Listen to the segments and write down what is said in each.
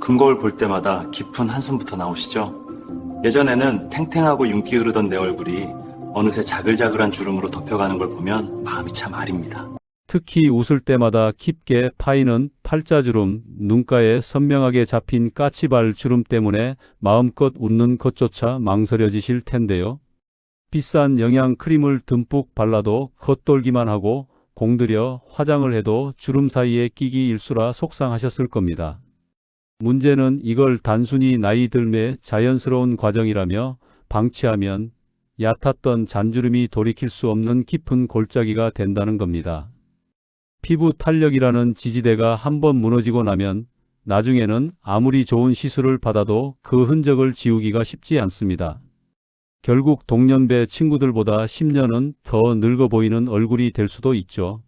금 거울 볼 때마다 깊은 한숨부터 나오시죠? 예전에는 탱탱하고 윤기 흐르던 내 얼굴이 어느새 자글자글한 주름으로 덮여가는 걸 보면 마음이 참 아립니다. 특히 웃을 때마다 깊게 파이는 팔자주름, 눈가에 선명하게 잡힌 까치발 주름 때문에 마음껏 웃는 것조차 망설여지실 텐데요. 비싼 영양 크림을 듬뿍 발라도 겉돌기만 하고 공들여 화장을 해도 주름 사이에 끼기 일수라 속상하셨을 겁니다. 문제는 이걸 단순히 나이 들매 자연스러운 과정이라며 방치하면 얕았던 잔주름이 돌이킬 수 없는 깊은 골짜기가 된다는 겁니다. 피부 탄력이라는 지지대가 한번 무너지고 나면 나중에는 아무리 좋은 시술을 받아도 그 흔적을 지우기가 쉽지 않습니다. 결국 동년배 친구들보다 10년은 더 늙어 보이는 얼굴이 될 수도 있죠.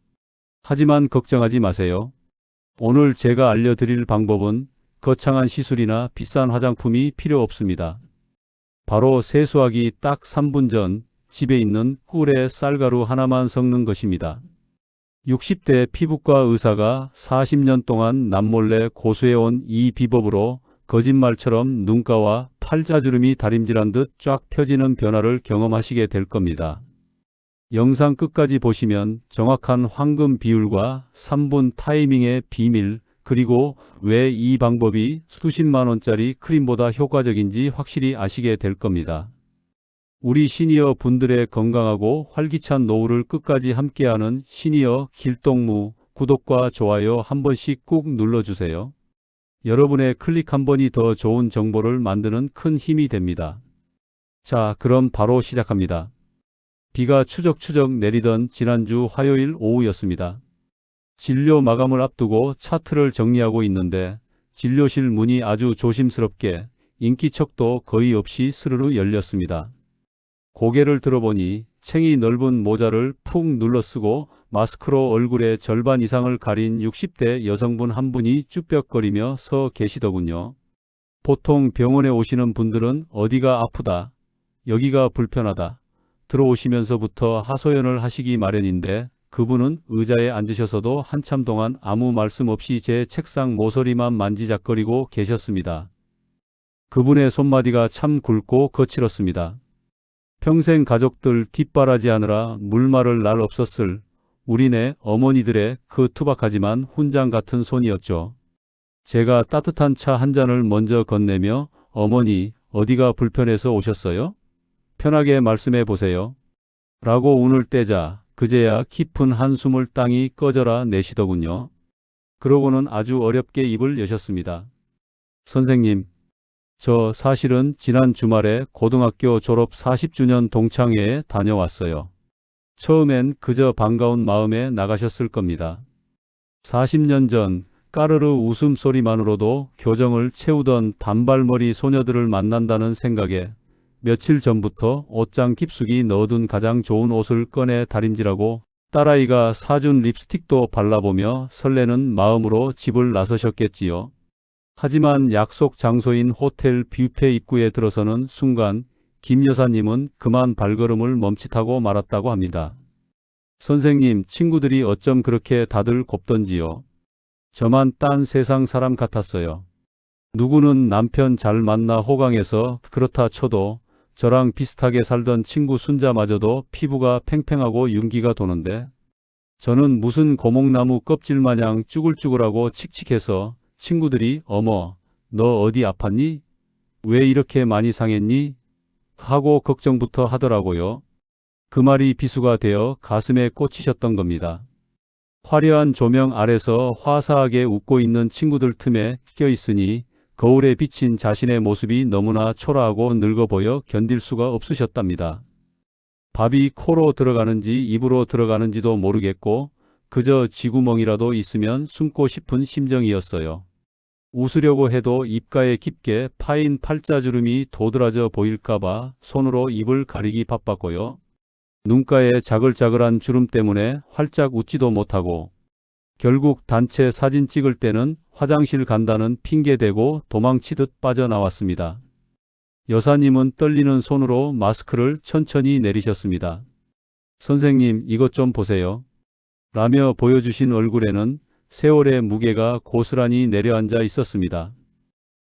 하지만 걱정하지 마세요. 오늘 제가 알려드릴 방법은 거창한 시술이나 비싼 화장품이 필요 없습니다. 바로 세수하기 딱 3분 전 집에 있는 꿀에 쌀가루 하나만 섞는 것입니다. 60대 피부과 의사가 40년 동안 남몰래 고수해온 이 비법으로 거짓말처럼 눈가와 팔자주름이 다림질한 듯 쫙 펴지는 변화를 경험하시게 될 겁니다. 영상 끝까지 보시면 정확한 황금 비율과 3분 타이밍의 비밀, 그리고 왜 이 방법이 수십만 원짜리 크림보다 효과적인지 확실히 아시게 될 겁니다. 우리 시니어 분들의 건강하고 활기찬 노후를 끝까지 함께하는 시니어 길동무, 구독과 좋아요 한 번씩 꾹 눌러주세요. 여러분의 클릭 한 번이 더 좋은 정보를 만드는 큰 힘이 됩니다. 자, 그럼 바로 시작합니다. 비가 추적추적 내리던 지난주 화요일 오후였습니다. 진료 마감을 앞두고 차트를 정리하고 있는데 진료실 문이 아주 조심스럽게 인기척도 거의 없이 스르르 열렸습니다. 고개를 들어보니 챙이 넓은 모자를 푹 눌러쓰고 마스크로 얼굴의 절반 이상을 가린 60대 여성분 한 분이 쭈뼛거리며 서 계시더군요. 보통 병원에 오시는 분들은 어디가 아프다, 여기가 불편하다, 들어오시면서부터 하소연을 하시기 마련인데 그분은 의자에 앉으셔서도 한참 동안 아무 말씀 없이 제 책상 모서리만 만지작거리고 계셨습니다. 그분의 손마디가 참 굵고 거칠었습니다. 평생 가족들 뒷바라지하느라 물 마를 날 없었을 우리네 어머니들의 그 투박하지만 훈장 같은 손이었죠. 제가 따뜻한 차 한 잔을 먼저 건네며 어머니, 어디가 불편해서 오셨어요? 편하게 말씀해 보세요. 라고 운을 떼자 그제야 깊은 한숨을 땅이 꺼져라 내쉬더군요. 그러고는 아주 어렵게 입을 여셨습니다. 선생님, 저 사실은 지난 주말에 고등학교 졸업 40주년 동창회에 다녀왔어요. 처음엔 그저 반가운 마음에 나가셨을 겁니다. 40년 전 까르르 웃음소리만으로도 교정을 채우던 단발머리 소녀들을 만난다는 생각에 며칠 전부터 옷장 깊숙이 넣어둔 가장 좋은 옷을 꺼내 다림질하고 딸아이가 사준 립스틱도 발라보며 설레는 마음으로 집을 나서셨겠지요. 하지만 약속 장소인 호텔 뷔페 입구에 들어서는 순간 김 여사님은 그만 발걸음을 멈칫하고 말았다고 합니다. 선생님, 친구들이 어쩜 그렇게 다들 곱던지요. 저만 딴 세상 사람 같았어요. 누구는 남편 잘 만나 호강해서 그렇다 쳐도 저랑 비슷하게 살던 친구 순자마저도 피부가 팽팽하고 윤기가 도는데 저는 무슨 고목나무 껍질마냥 쭈글쭈글하고 칙칙해서 친구들이 어머, 너 어디 아팠니? 왜 이렇게 많이 상했니? 하고 걱정부터 하더라고요. 그 말이 비수가 되어 가슴에 꽂히셨던 겁니다. 화려한 조명 아래서 화사하게 웃고 있는 친구들 틈에 껴있으니 거울에 비친 자신의 모습이 너무나 초라하고 늙어 보여 견딜 수가 없으셨답니다. 밥이 코로 들어가는지 입으로 들어가는지도 모르겠고 그저 쥐구멍이라도 있으면 숨고 싶은 심정이었어요. 웃으려고 해도 입가에 깊게 파인 팔자주름이 도드라져 보일까봐 손으로 입을 가리기 바빴고요. 눈가에 자글자글한 주름 때문에 활짝 웃지도 못하고 결국 단체 사진 찍을 때는 화장실 간다는 핑계 대고 도망치듯 빠져나왔습니다. 여사님은 떨리는 손으로 마스크를 천천히 내리셨습니다. 선생님, 이것 좀 보세요. 라며 보여주신 얼굴에는 세월의 무게가 고스란히 내려앉아 있었습니다.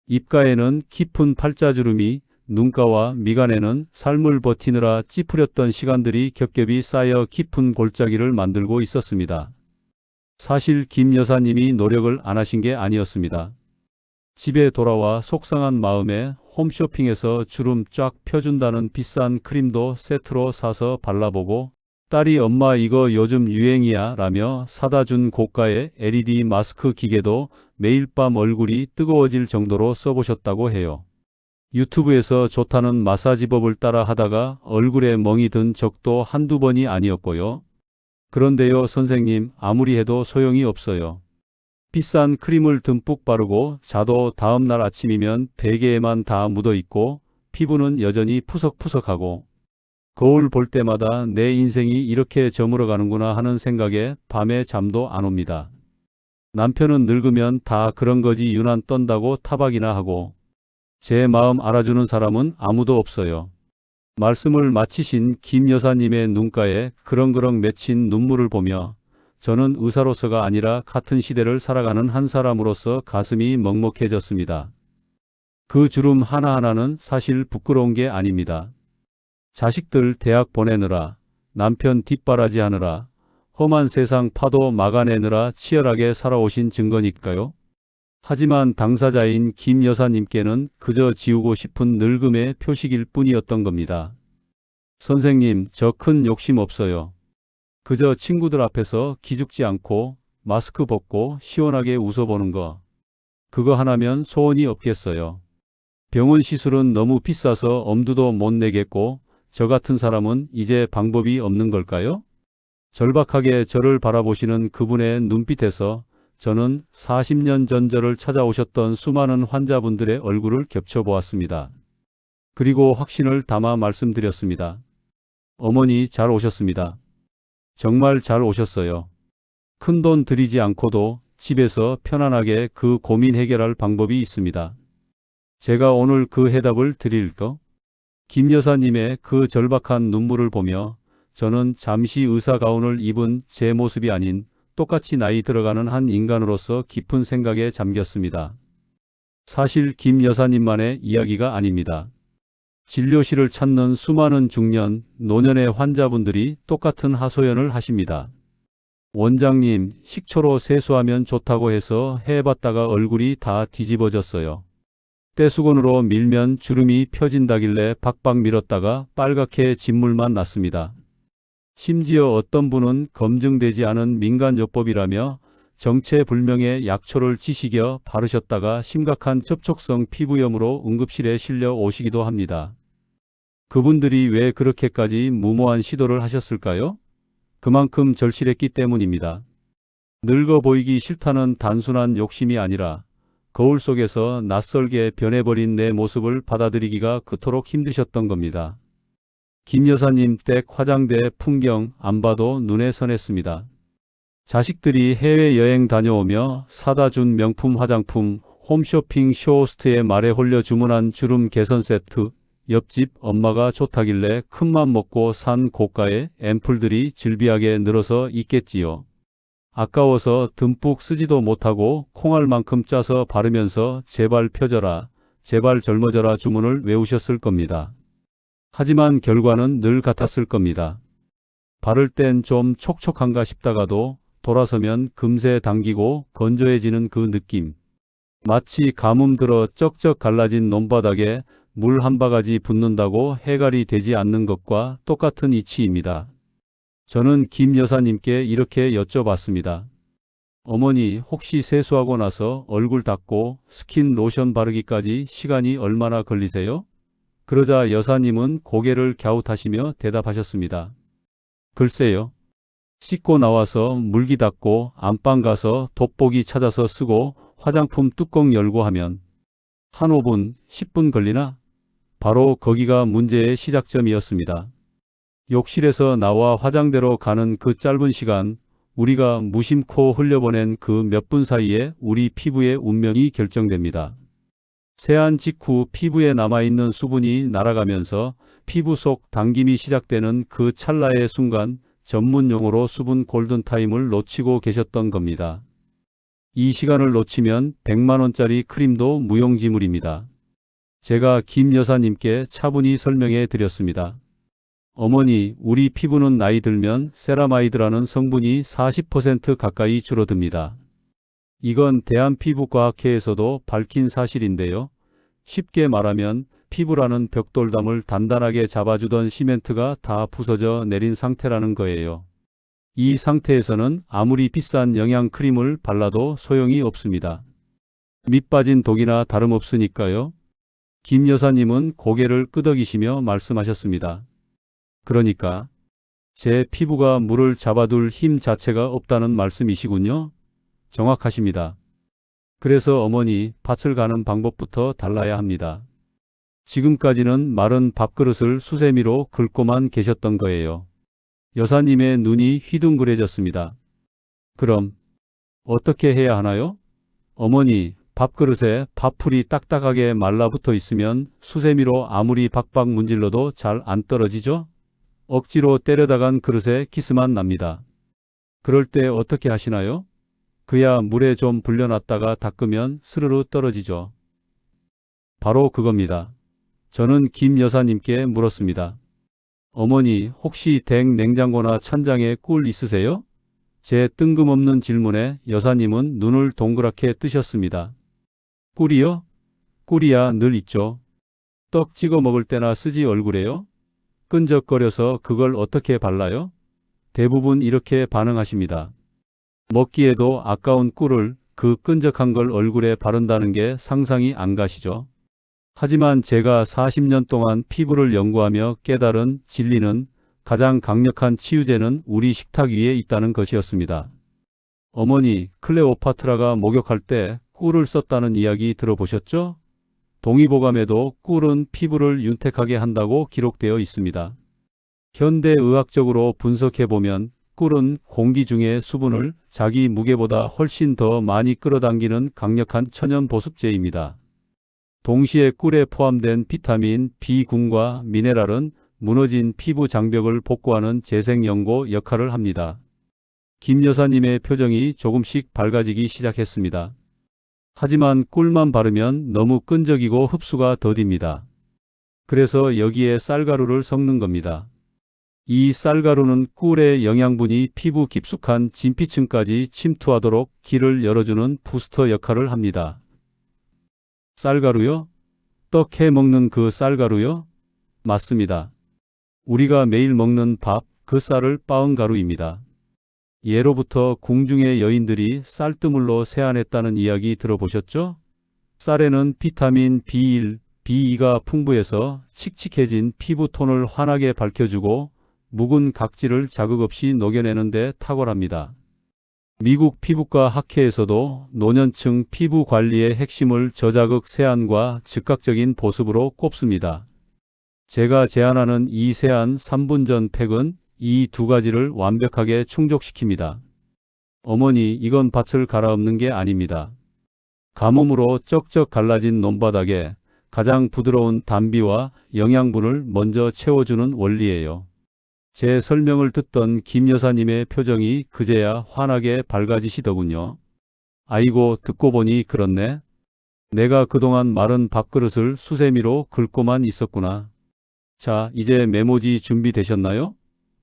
입가에는 깊은 팔자주름이, 눈가와 미간에는 삶을 버티느라 찌푸렸던 시간들이 겹겹이 쌓여 깊은 골짜기를 만들고 있었습니다. 사실 김 여사님이 노력을 안 하신 게 아니었습니다. 집에 돌아와 속상한 마음에 홈쇼핑에서 주름 쫙 펴준다는 비싼 크림도 세트로 사서 발라보고 딸이 엄마 이거 요즘 유행이야 라며 사다 준 고가의 LED 마스크 기계도 매일 밤 얼굴이 뜨거워질 정도로 써보셨다고 해요. 유튜브에서 좋다는 마사지법을 따라 하다가 얼굴에 멍이 든 적도 한두 번이 아니었고요. 그런데요, 선생님, 아무리 해도 소용이 없어요. 비싼 크림을 듬뿍 바르고 자도 다음날 아침이면 베개에만 다 묻어 있고 피부는 여전히 푸석푸석하고 거울 볼 때마다 내 인생이 이렇게 저물어 가는구나 하는 생각에 밤에 잠도 안 옵니다. 남편은 늙으면 다 그런 거지 유난 떤다고 타박이나 하고 제 마음 알아주는 사람은 아무도 없어요. 말씀을 마치신 김 여사님의 눈가에 그렁그렁 맺힌 눈물을 보며 저는 의사로서가 아니라 같은 시대를 살아가는 한 사람으로서 가슴이 먹먹해졌습니다. 그 주름 하나하나는 사실 부끄러운 게 아닙니다. 자식들 대학 보내느라, 남편 뒷바라지 하느라, 험한 세상 파도 막아내느라 치열하게 살아오신 증거니까요. 하지만 당사자인 김 여사님께는 그저 지우고 싶은 늙음의 표식일 뿐이었던 겁니다. 선생님, 저 큰 욕심 없어요. 그저 친구들 앞에서 기죽지 않고 마스크 벗고 시원하게 웃어보는 거. 그거 하나면 소원이 없겠어요. 병원 시술은 너무 비싸서 엄두도 못 내겠고 저 같은 사람은 이제 방법이 없는 걸까요? 절박하게 저를 바라보시는 그분의 눈빛에서 저는 40년 전 저를 찾아오셨던 수많은 환자분들의 얼굴을 겹쳐보았습니다. 그리고 확신을 담아 말씀드렸습니다. 어머니 잘 오셨습니다. 정말 잘 오셨어요. 큰돈 들이지 않고도 집에서 편안하게 그 고민 해결할 방법이 있습니다. 제가 오늘 그 해답을 드릴까? 김 여사님의 그 절박한 눈물을 보며 저는 잠시 의사 가운을 입은 제 모습이 아닌 똑같이 나이 들어가는 한 인간으로서 깊은 생각에 잠겼습니다. 사실 김 여사님만의 이야기가 아닙니다. 진료실을 찾는 수많은 중년, 노년의 환자분들이 똑같은 하소연을 하십니다. 원장님, 식초로 세수하면 좋다고 해서 해봤다가 얼굴이 다 뒤집어졌어요. 떼수건으로 밀면 주름이 펴진다길래 박박 밀었다가 빨갛게 진물만 났습니다. 심지어 어떤 분은 검증되지 않은 민간요법이라며 정체불명의 약초를 지식여 바르셨다가 심각한 접촉성 피부염으로 응급실에 실려 오시기도 합니다. 그분들이 왜 그렇게까지 무모한 시도를 하셨을까요? 그만큼 절실했기 때문입니다. 늙어 보이기 싫다는 단순한 욕심이 아니라 거울 속에서 낯설게 변해버린 내 모습을 받아들이기가 그토록 힘드셨던 겁니다. 김 여사님 댁 화장대 풍경 안 봐도 눈에 선했습니다. 자식들이 해외여행 다녀오며 사다 준 명품 화장품, 홈쇼핑 쇼호스트의 말에 홀려 주문한 주름 개선 세트, 옆집 엄마가 좋다길래 큰맘 먹고 산 고가의 앰플들이 질비하게 늘어서 있겠지요. 아까워서 듬뿍 쓰지도 못하고 콩알만큼 짜서 바르면서 제발 펴져라, 제발 젊어져라 주문을 외우셨을 겁니다. 하지만 결과는 늘 같았을 겁니다. 바를 땐 좀 촉촉한가 싶다가도 돌아서면 금세 당기고 건조해지는 그 느낌. 마치 가뭄 들어 쩍쩍 갈라진 논바닥에 물 한 바가지 붓는다고 해갈이 되지 않는 것과 똑같은 이치입니다. 저는 김 여사님께 이렇게 여쭤봤습니다. 어머니, 혹시 세수하고 나서 얼굴 닦고 스킨 로션 바르기까지 시간이 얼마나 걸리세요? 그러자 여사님은 고개를 갸웃하시며 대답하셨습니다. 글쎄요. 씻고 나와서 물기 닦고 안방 가서 돋보기 찾아서 쓰고 화장품 뚜껑 열고 하면 한 5분, 10분 걸리나? 바로 거기가 문제의 시작점이었습니다. 욕실에서 나와 화장대로 가는 그 짧은 시간, 우리가 무심코 흘려보낸 그 몇 분 사이에 우리 피부의 운명이 결정됩니다. 세안 직후 피부에 남아있는 수분이 날아가면서 피부 속 당김이 시작되는 그 찰나의 순간 전문 용어로 수분 골든타임을 놓치고 계셨던 겁니다. 이 시간을 놓치면 100만 원짜리 크림도 무용지물입니다. 제가 김 여사님께 차분히 설명해 드렸습니다. 어머니, 우리 피부는 나이 들면 세라마이드라는 성분이 40% 가까이 줄어듭니다. 이건 대한피부과학회에서도 밝힌 사실인데요. 쉽게 말하면 피부라는 벽돌담을 단단하게 잡아주던 시멘트가 다 부서져 내린 상태라는 거예요. 이 상태에서는 아무리 비싼 영양크림을 발라도 소용이 없습니다. 밑 빠진 독이나 다름없으니까요. 김 여사님은 고개를 끄덕이시며 말씀하셨습니다. 그러니까 제 피부가 물을 잡아둘 힘 자체가 없다는 말씀이시군요. 정확하십니다. 그래서 어머니, 밭을 가는 방법부터 달라야 합니다. 지금까지는 마른 밥그릇을 수세미로 긁고만 계셨던 거예요. 여사님의 눈이 휘둥그레졌습니다. 그럼 어떻게 해야 하나요? 어머니, 밥그릇에 밥풀이 딱딱하게 말라붙어 있으면 수세미로 아무리 박박 문질러도 잘 안 떨어지죠? 억지로 때려다간 그릇에 기스만 납니다. 그럴 때 어떻게 하시나요? 그야 물에 좀 불려놨다가 닦으면 스르르 떨어지죠. 바로 그겁니다. 저는 김 여사님께 물었습니다. 어머니, 혹시 댁 냉장고나 찬장에 꿀 있으세요? 제 뜬금없는 질문에 여사님은 눈을 동그랗게 뜨셨습니다. 꿀이요? 꿀이야 늘 있죠. 떡 찍어 먹을 때나 쓰지 얼굴에요? 끈적거려서 그걸 어떻게 발라요? 대부분 이렇게 반응하십니다. 먹기에도 아까운 꿀을 그 끈적한 걸 얼굴에 바른다는 게 상상이 안 가시죠? 하지만 제가 40년 동안 피부를 연구하며 깨달은 진리는 가장 강력한 치유제는 우리 식탁 위에 있다는 것이었습니다. 어머니, 클레오파트라가 목욕할 때 꿀을 썼다는 이야기 들어보셨죠? 동의보감에도 꿀은 피부를 윤택하게 한다고 기록되어 있습니다. 현대의학적으로 분석해보면 꿀은 공기 중의 수분을 자기 무게보다 훨씬 더 많이 끌어당기는 강력한 천연 보습제입니다. 동시에 꿀에 포함된 비타민 B군과 미네랄은 무너진 피부 장벽을 복구하는 재생연고 역할을 합니다. 김 여사님의 표정이 조금씩 밝아지기 시작했습니다. 하지만 꿀만 바르면 너무 끈적이고 흡수가 더딥니다. 그래서 여기에 쌀가루를 섞는 겁니다. 이 쌀가루는 꿀의 영양분이 피부 깊숙한 진피층까지 침투하도록 길을 열어주는 부스터 역할을 합니다. 쌀가루요? 떡 해 먹는 그 쌀가루요? 맞습니다. 우리가 매일 먹는 밥, 그 쌀을 빻은 가루입니다. 예로부터 궁중의 여인들이 쌀뜨물로 세안했다는 이야기 들어보셨죠? 쌀에는 비타민 B1, B2가 풍부해서 칙칙해진 피부톤을 환하게 밝혀주고 묵은 각질을 자극 없이 녹여내는 데 탁월합니다. 미국 피부과 학회에서도 노년층 피부 관리의 핵심을 저자극 세안과 즉각적인 보습으로 꼽습니다. 제가 제안하는 이 세안 3분 전 팩은 이 두 가지를 완벽하게 충족시킵니다. 어머니, 이건 밭을 갈아엎는 게 아닙니다. 가뭄으로 쩍쩍 갈라진 논바닥에 가장 부드러운 단비와 영양분을 먼저 채워주는 원리예요. 제 설명을 듣던 김 여사님의 표정이 그제야 환하게 밝아지시더군요. 아이고, 듣고 보니 그렇네. 내가 그동안 마른 밥그릇을 수세미로 긁고만 있었구나. 자, 이제 메모지 준비되셨나요?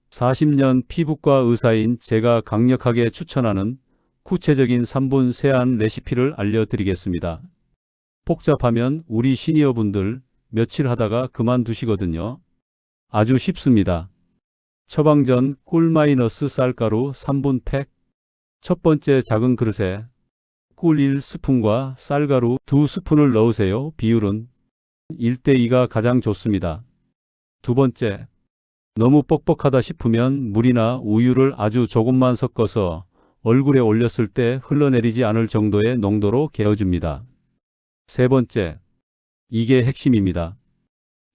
40년 피부과 의사인 제가 강력하게 추천하는 구체적인 3분 세안 레시피를 알려드리겠습니다. 복잡하면 우리 시니어분들 며칠 하다가 그만두시거든요. 아주 쉽습니다. 처방전 꿀 마이너스 쌀가루 3분 팩. 첫 번째 작은 그릇에 꿀 1스푼과 쌀가루 2스푼을 넣으세요. 비율은 1대2가 가장 좋습니다. 두 번째, 너무 뻑뻑하다 싶으면 물이나 우유를 아주 조금만 섞어서 얼굴에 올렸을 때 흘러내리지 않을 정도의 농도로 개어줍니다. 세 번째, 이게 핵심입니다.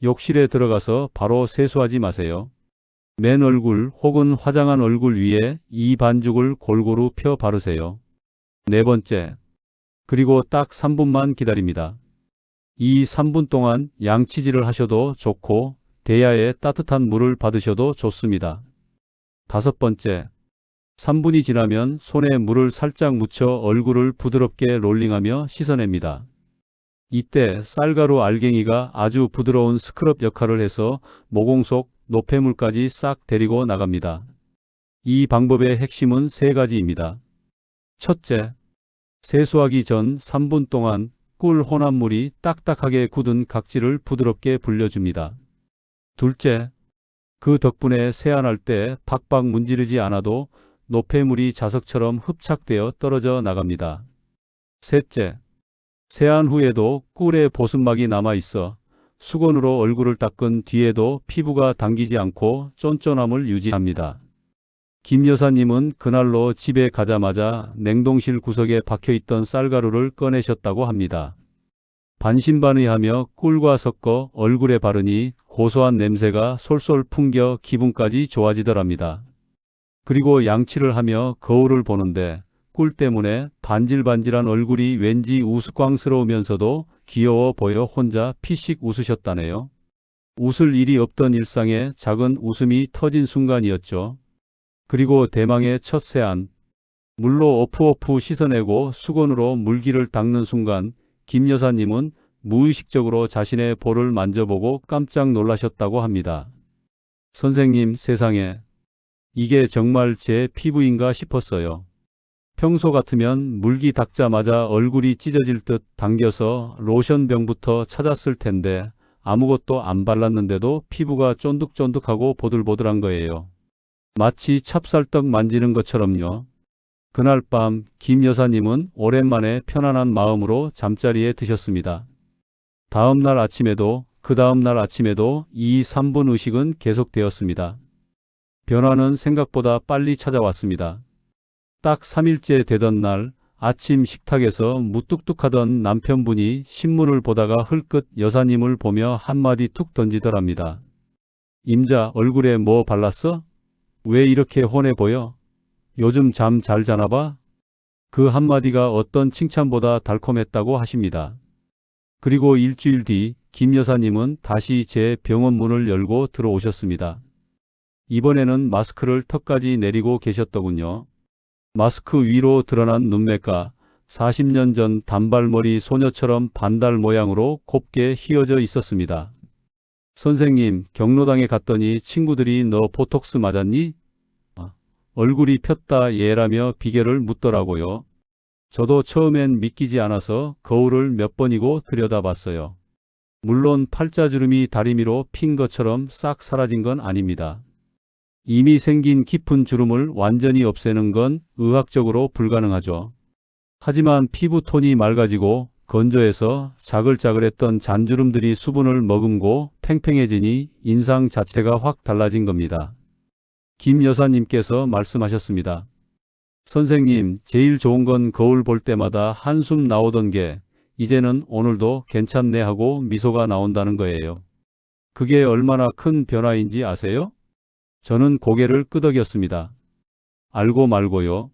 욕실에 들어가서 바로 세수하지 마세요. 맨 얼굴 혹은 화장한 얼굴 위에 이 반죽을 골고루 펴 바르세요. 네 번째, 그리고 딱 3분만 기다립니다. 이 3분 동안 양치질을 하셔도 좋고 대야에 따뜻한 물을 받으셔도 좋습니다. 다섯 번째, 3분이 지나면 손에 물을 살짝 묻혀 얼굴을 부드럽게 롤링하며 씻어냅니다. 이때 쌀가루 알갱이가 아주 부드러운 스크럽 역할을 해서 모공 속 노폐물까지 싹 데리고 나갑니다. 이 방법의 핵심은 세 가지입니다. 첫째, 세수하기 전 3분 동안 꿀 혼합물이 딱딱하게 굳은 각질을 부드럽게 불려줍니다. 둘째, 그 덕분에 세안할 때 박박 문지르지 않아도 노폐물이 자석처럼 흡착되어 떨어져 나갑니다. 셋째, 세안 후에도 꿀의 보습막이 남아있어 수건으로 얼굴을 닦은 뒤에도 피부가 당기지 않고 쫀쫀함을 유지합니다. 김 여사님은 그날로 집에 가자마자 냉동실 구석에 박혀있던 쌀가루를 꺼내셨다고 합니다. 반신반의하며 꿀과 섞어 얼굴에 바르니 고소한 냄새가 솔솔 풍겨 기분까지 좋아지더랍니다. 그리고 양치를 하며 거울을 보는데 꿀 때문에 반질반질한 얼굴이 왠지 우스꽝스러우면서도 귀여워 보여 혼자 피식 웃으셨다네요. 웃을 일이 없던 일상에 작은 웃음이 터진 순간이었죠. 그리고 대망의 첫 세안. 물로 어프어프 씻어내고 수건으로 물기를 닦는 순간 김 여사님은 무의식적으로 자신의 볼을 만져보고 깜짝 놀라셨다고 합니다. 선생님, 세상에, 이게 정말 제 피부인가 싶었어요. 평소 같으면 물기 닦자마자 얼굴이 찢어질 듯 당겨서 로션병부터 찾았을 텐데 아무것도 안 발랐는데도 피부가 쫀득쫀득하고 보들보들한 거예요. 마치 찹쌀떡 만지는 것처럼요. 그날 밤 김 여사님은 오랜만에 편안한 마음으로 잠자리에 드셨습니다. 다음 날 아침에도 그 다음 날 아침에도 이 3분 의식은 계속되었습니다. 변화는 생각보다 빨리 찾아왔습니다. 딱 3일째 되던 날 아침 식탁에서 무뚝뚝하던 남편분이 신문을 보다가 흘끗 여사님을 보며 한마디 툭 던지더랍니다. 임자, 얼굴에 뭐 발랐어? 왜 이렇게 혼해 보여? 요즘 잠 잘 자나 봐? 그 한마디가 어떤 칭찬보다 달콤했다고 하십니다. 그리고 일주일 뒤 김 여사님은 다시 제 병원 문을 열고 들어오셨습니다. 이번에는 마스크를 턱까지 내리고 계셨더군요. 마스크 위로 드러난 눈매가 40년 전 단발머리 소녀처럼 반달 모양으로 곱게 휘어져 있었습니다. 선생님, 경로당에 갔더니 친구들이 너 보톡스 맞았니? 얼굴이 폈다 예라며 비결을 묻더라고요. 저도 처음엔 믿기지 않아서 거울을 몇 번이고 들여다봤어요. 물론 팔자주름이 다리미로 핀 것처럼 싹 사라진 건 아닙니다. 이미 생긴 깊은 주름을 완전히 없애는 건 의학적으로 불가능하죠. 하지만 피부톤이 맑아지고 건조해서 자글자글했던 잔주름들이 수분을 머금고 팽팽해지니 인상 자체가 확 달라진 겁니다. 김 여사님께서 말씀하셨습니다. 선생님, 제일 좋은 건 거울 볼 때마다 한숨 나오던 게 이제는 오늘도 괜찮네 하고 미소가 나온다는 거예요. 그게 얼마나 큰 변화인지 아세요? 저는 고개를 끄덕였습니다. 알고 말고요.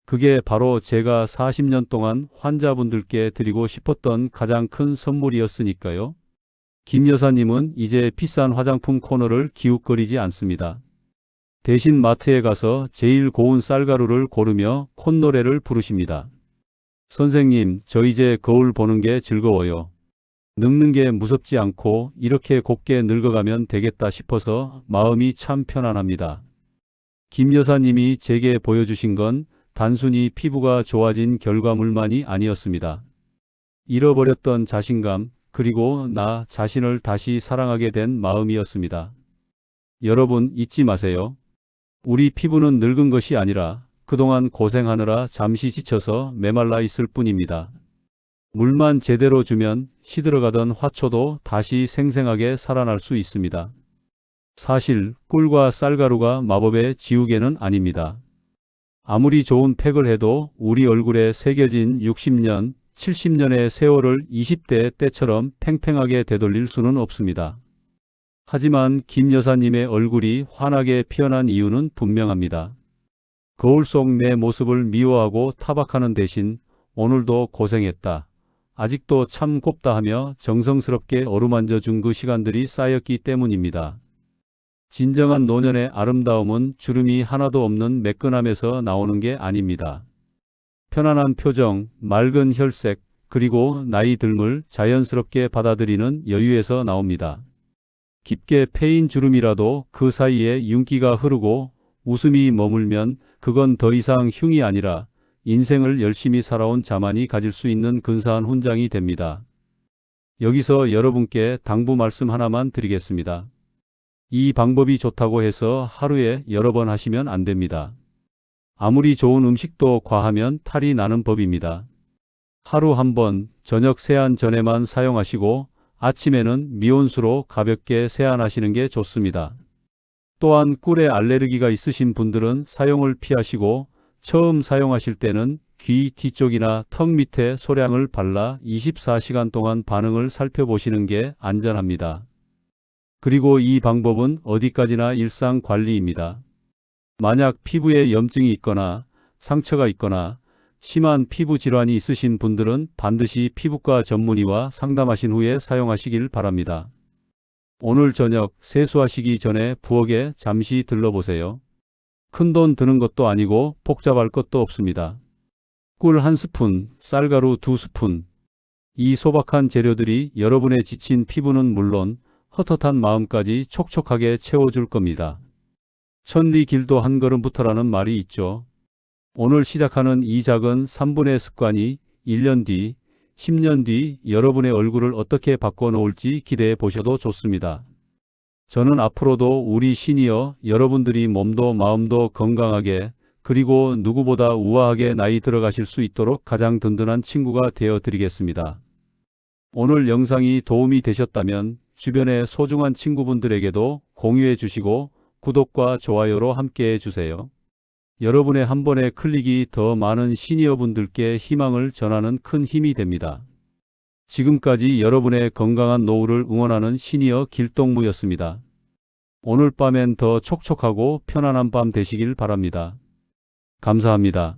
그게 바로 제가 40년 동안 환자분들께 드리고 싶었던 가장 큰 선물이었으니까요. 김 여사님은 이제 비싼 화장품 코너를 기웃거리지 않습니다. 대신 마트에 가서 제일 고운 쌀가루를 고르며 콧노래를 부르십니다. 선생님, 저 이제 거울 보는 게 즐거워요. 늙는 게 무섭지 않고 이렇게 곱게 늙어가면 되겠다 싶어서 마음이 참 편안합니다. 김 여사님이 제게 보여주신 건 단순히 피부가 좋아진 결과물만이 아니었습니다. 잃어버렸던 자신감, 그리고 나 자신을 다시 사랑하게 된 마음이었습니다. 여러분, 잊지 마세요. 우리 피부는 늙은 것이 아니라 그동안 고생하느라 잠시 지쳐서 메말라 있을 뿐입니다. 물만 제대로 주면 시들어가던 화초도 다시 생생하게 살아날 수 있습니다. 사실 꿀과 쌀가루가 마법의 지우개는 아닙니다. 아무리 좋은 팩을 해도 우리 얼굴에 새겨진 60년, 70년의 세월을 20대 때처럼 팽팽하게 되돌릴 수는 없습니다. 하지만 김 여사님의 얼굴이 환하게 피어난 이유는 분명합니다. 거울 속 내 모습을 미워하고 타박하는 대신 오늘도 고생했다. 아직도 참 곱다 하며 정성스럽게 어루만져 준 그 시간들이 쌓였기 때문입니다. 진정한 노년의 아름다움은 주름이 하나도 없는 매끈함에서 나오는 게 아닙니다. 편안한 표정, 맑은 혈색, 그리고 나이 듦을 자연스럽게 받아들이는 여유에서 나옵니다. 깊게 패인 주름이라도 그 사이에 윤기가 흐르고 웃음이 머물면 그건 더 이상 흉이 아니라 인생을 열심히 살아온 자만이 가질 수 있는 근사한 훈장이 됩니다. 여기서 여러분께 당부 말씀 하나만 드리겠습니다. 이 방법이 좋다고 해서 하루에 여러 번 하시면 안 됩니다. 아무리 좋은 음식도 과하면 탈이 나는 법입니다. 하루 한 번 저녁 세안 전에만 사용하시고 아침에는 미온수로 가볍게 세안하시는 게 좋습니다. 또한 꿀에 알레르기가 있으신 분들은 사용을 피하시고 처음 사용하실 때는 귀 뒤쪽이나 턱 밑에 소량을 발라 24시간 동안 반응을 살펴보시는 게 안전합니다. 그리고 이 방법은 어디까지나 일상 관리입니다. 만약 피부에 염증이 있거나 상처가 있거나 심한 피부 질환이 있으신 분들은 반드시 피부과 전문의와 상담하신 후에 사용하시길 바랍니다. 오늘 저녁 세수하시기 전에 부엌에 잠시 들러보세요. 큰돈 드는 것도 아니고 복잡할 것도 없습니다. 꿀 1스푼, 쌀가루 2스푼. 이 소박한 재료들이 여러분의 지친 피부는 물론 헛헛한 마음까지 촉촉하게 채워줄 겁니다. 천리 길도 한 걸음부터라는 말이 있죠. 오늘 시작하는 이 작은 3분의 습관이 1년 뒤, 10년 뒤 여러분의 얼굴을 어떻게 바꿔놓을지 기대해 보셔도 좋습니다. 저는 앞으로도 우리 시니어 여러분들이 몸도 마음도 건강하게 그리고 누구보다 우아하게 나이 들어가실 수 있도록 가장 든든한 친구가 되어 드리겠습니다. 오늘 영상이 도움이 되셨다면 주변의 소중한 친구분들에게도 공유해 주시고 구독과 좋아요로 함께해 주세요. 여러분의 한 번의 클릭이 더 많은 시니어분들께 희망을 전하는 큰 힘이 됩니다. 지금까지 여러분의 건강한 노후를 응원하는 시니어 길동무였습니다. 오늘 밤엔 더 촉촉하고 편안한 밤 되시길 바랍니다. 감사합니다.